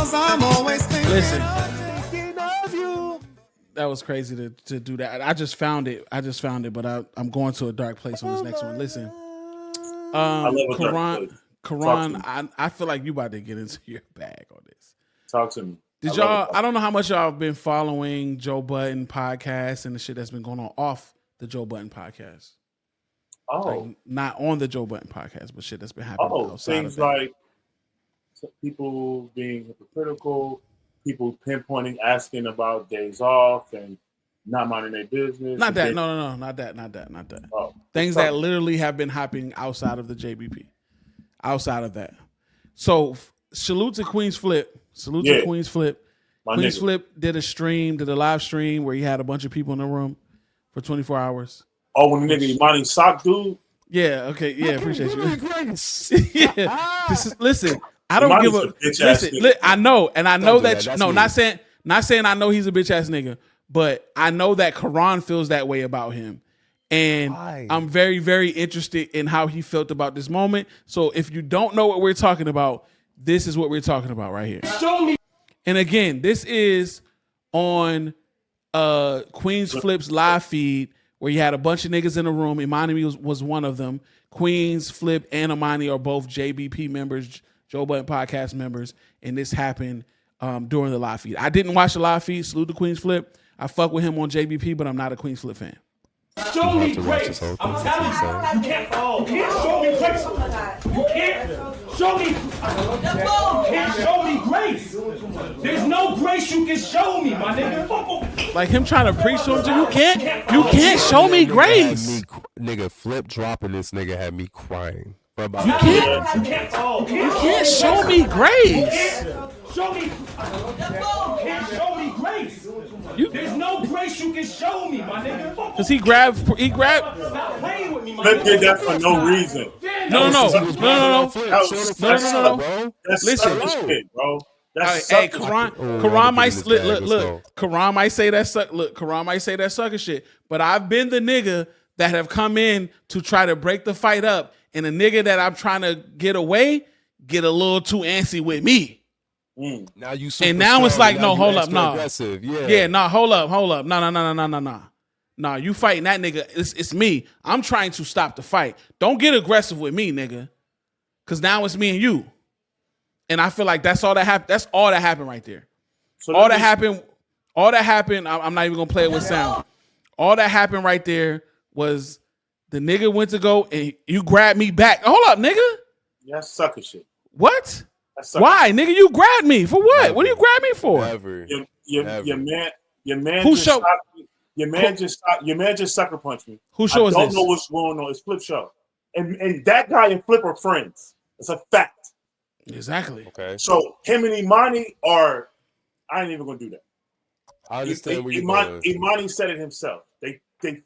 'cause I'm always thinking Listen. of you. That was crazy to do that. I just found it, but I'm going to a dark place on this next one. Listen, Karan, I feel like you about to get into your bag on this. Talk to me. Did y'all? I don't know how much y'all have been following Joe Budden Podcast and the shit that's been going on off the Joe Budden Podcast. Oh, like, not on the Joe Budden Podcast, but shit that's been happening. Outside things of that. like people being hypocritical, people pinpointing, asking about days off and not minding their business. Not that. No, not that. Oh, things that literally have been happening outside of the JBP. Outside of that. So salute to Queen's Flip. To Queen's Flip. Queen's Flip did a live stream where he had a bunch of people in the room for 24 hours. Oh, when the nigga Emanny sock dude? Yeah, okay. Yeah, appreciate you. Yeah. Listen, I don't give a listen. I know, and I know that not saying I know he's a bitch ass nigga, but I know that Karan feels that way about him. And I'm very, very interested in how he felt about this moment. So if you don't know what we're talking about, this is what we're talking about right here. Show me. And again, this is on Queen's Flip's live feed where you had a bunch of niggas in the room. Emanny was one of them. Queen's Flip and Emanny are both JBP members, Joe Budden Podcast members, and this happened during the live feed. I didn't watch the live feed. Salute to Queen's Flip. I fuck with him on JBP, but I'm not a Queen's Flip fan. Show me grace. I'm telling you, you can't show me grace. You can't show me. You can't show me grace. There's no grace you can show me, my nigga. Like him trying to preach to him, you can't show me grace. Nigga, Flip dropping this nigga had me crying. You can't show me grace. Show me. You can't show me grace. There's no grace you can show me, my nigga. Cause he grabbed. Stop playing with me, my Flip did that for no reason. No. Listen, bro. Hey, Karan might look. Karan might say that Karan might say that sucker shit. But I've been the nigga that have come in to try to break the fight up, and the nigga that I'm trying to get away get a little too antsy with me. Now you and now it's like, no, hold up, no. Hold up. No, you fighting that nigga. It's me. I'm trying to stop the fight. Don't get aggressive with me, nigga. Cause now it's me and you. And I feel like that's all that happened. That's all that happened right there. So all that happened. I'm not even gonna play it with sound. All that happened right there was the nigga went to go and you grabbed me back. Hold up, nigga. Yeah, that's sucker shit. What? Why, nigga? You grabbed me for what? Never. What do you grab me for? Never. Your man just sucker punched me. Who show is this? I don't know what's going on. It's Flip show, and that guy and Flip are friends. It's a fact. Exactly. Okay. So him and Emanny are. I ain't even gonna do that. I understand where you're going. Emanny said it himself. They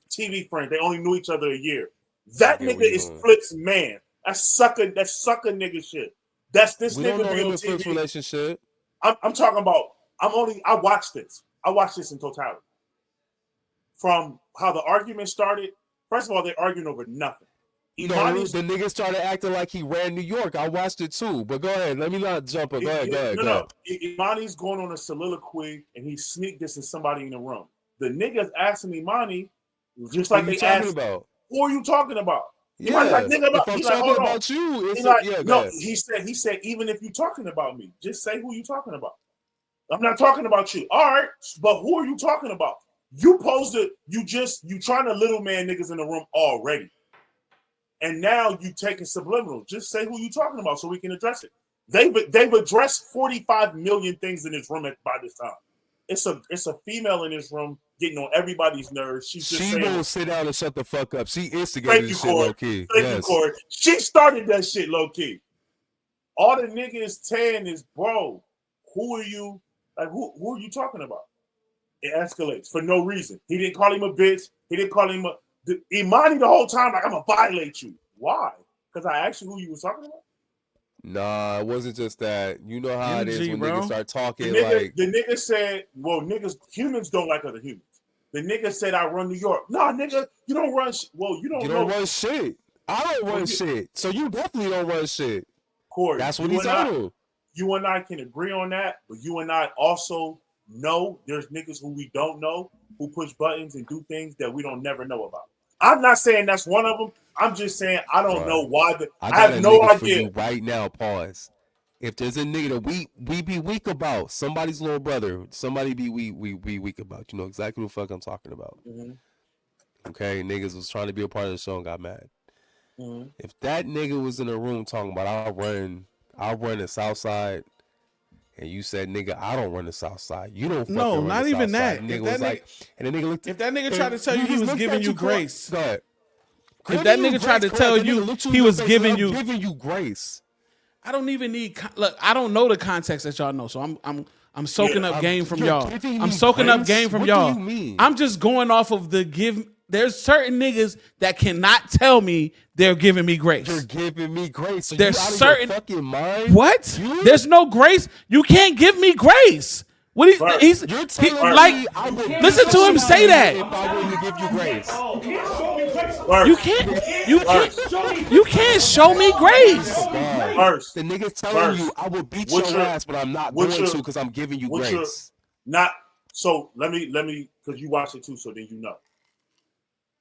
TV friends. They only knew each other a year. That nigga is Flip's man. That's sucker nigga shit. That's this we nigga don't know be on Flip's TV. Relationship. I'm talking about. I watched this. I watched this in totality. From how the argument started. First of all, they're arguing over nothing. The nigga started acting like he ran New York. I watched it too. But go ahead. Let me not jump it. Go ahead. No. Emanny's going on a soliloquy and he sneak dissing somebody in the room. The niggas asking Emanny, just like they asked, about? Who are you talking about? Yeah, like, nigga, if I'm talking about you, it's no. He said, even if you're talking about me, just say who you talking about. I'm not talking about you. All right, but who are you talking about? You posted, you trying to little man niggas in the room already. And now you taking subliminal. Just say who you talking about so we can address it. They've addressed 45 million things in this room by this time. It's a female in this room getting on everybody's nerves. She won't sit down and shut the fuck up. She instigated this shit low key. Thank you, Corey. She started that shit low key. All the niggas saying is, bro, who are you? Like, who are you talking about? It escalates for no reason. He didn't call him a bitch. He didn't call him Emanny the whole time. Like, I'm gonna violate you. Why? Because I asked you who you was talking about. Nah, it wasn't just that. You know how it is when niggas start talking the nigga said, well, humans don't like other humans. The nigga said, I run New York. Nah, nigga, you don't run well, you don't run shit. I don't run shit. So you definitely don't run shit. Corey, that's what he told him. You and I can agree on that, but you and I also know there's niggas who we don't know who push buttons and do things that we don't never know about. I'm not saying that's one of them. I'm just saying I don't know why. I have no idea. Right now, pause. If there's a nigga that we be weak about, somebody's little brother, somebody we weak about. You know exactly what the fuck I'm talking about. Mm-hmm. Okay, niggas was trying to be a part of the show and got mad. Mm-hmm. If that nigga was in a room talking about I'll run the South Side, and you said, nigga, I don't run the South Side. You don't. No, run not the even South that. Side. Nigga was like, and the nigga looked. If that nigga tried to tell you he was giving you grace, go ahead. If that nigga tried to tell you he was giving you grace, I don't even need. Look, I don't know the context that y'all know, so I'm soaking up game from y'all. I'm soaking up game from y'all. What do you mean? I'm just going off of the give. There's certain niggas that cannot tell me they're giving me grace. You're giving me grace. So there's you out certain of your fucking mind. What? There's no grace. You can't give me grace. What he like? Listen to him say that. If I wouldn't give you grace, you can't show me grace. First, the nigga's telling you I will beat your ass, but I'm not going to because I'm giving you grace. So let me because you watch it too, so then you know.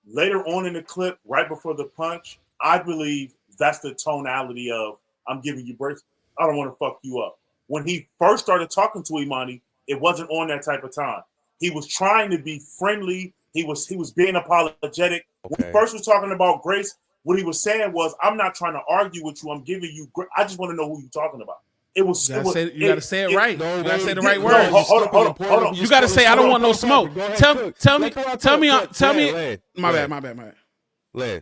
Later on in the clip, right before the punch, I believe that's the tonality of I'm giving you grace. I don't want to fuck you up. When he first started talking to Emanny, it wasn't on that type of time. He was trying to be friendly. He was being apologetic. Okay. When he first was talking about grace, what he was saying was, I'm not trying to argue with you. I'm giving you grace. I just want to know who you're talking about. You gotta say it right. You gotta say the right words. Hold on. You gotta say I don't want no smoke. Tell me. My bad.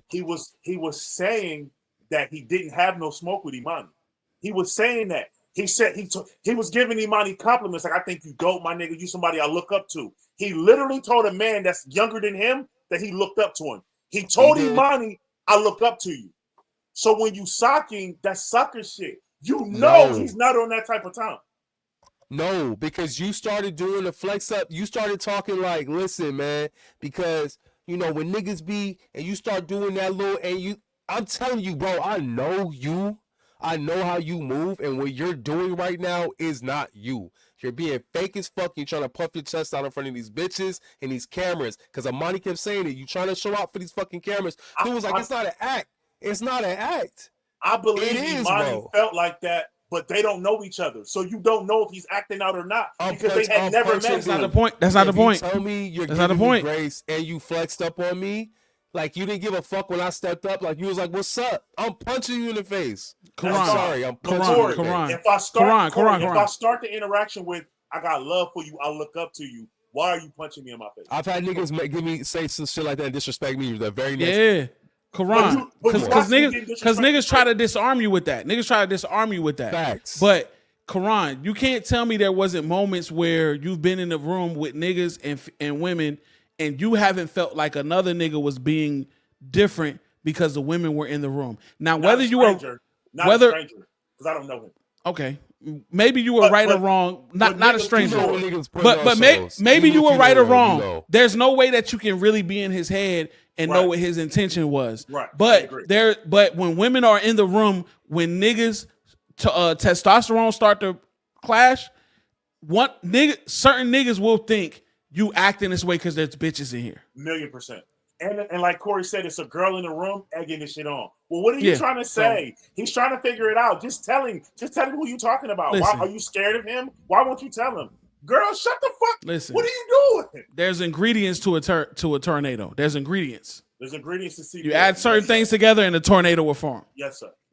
He was saying that he didn't have no smoke with Emanny. He was saying that. He said he was giving Emanny compliments like, I think you dope, my nigga. You somebody I look up to. He literally told a man that's younger than him that he looked up to him. He told Emanny, I look up to you. So when you socking, that's sucker shit. You know he's not on that type of time. No, because you started doing the flex up. You started talking like, listen, man, because, you know, when niggas be and you start doing that little I'm telling you, bro, I know you. I know how you move, and what you're doing right now is not you. You're being fake as fuck. You're trying to puff your chest out in front of these bitches and these cameras. Because Emanny kept saying it. You trying to show out for these fucking cameras. It was like, it's not an act. It's not an act. I believe Emanny felt like that, but they don't know each other. So you don't know if he's acting out or not because they had never met. That's not the point. That's not the point. Tell me you're giving me grace and you flexed up on me. Like, you didn't give a fuck when I stepped up. Like, you was like, what's up? I'm punching you in the face. I'm sorry. I'm punching you in the face. If I start the interaction with, I got love for you, I look up to you, why are you punching me in my face? I've had niggas say some shit like that and disrespect me the very next Quran. Because niggas try to disarm you with that. Facts. But, Quran, you can't tell me there wasn't moments where you've been in the room with niggas and women and you haven't felt like another nigga was being different because the women were in the room. Now, whether you were, because I don't know him. Okay, maybe you were right or wrong. Not a stranger, but maybe you were right or wrong. There's no way that you can really be in his head and know what his intention was. Right. But when women are in the room, when niggas testosterone start to clash, certain niggas will think you acting this way because there's bitches in here. 1,000,000%. And like Corey said, it's a girl in the room egging this shit on. Well, what are you trying to say? He's trying to figure it out. Just tell him who you talking about. Why are you scared of him? Why won't you tell him? Girl, shut the fuck. Listen. What are you doing? There's ingredients to a tornado. There's ingredients. There's ingredients to see. You add certain things together and a tornado will form. Yes, sir.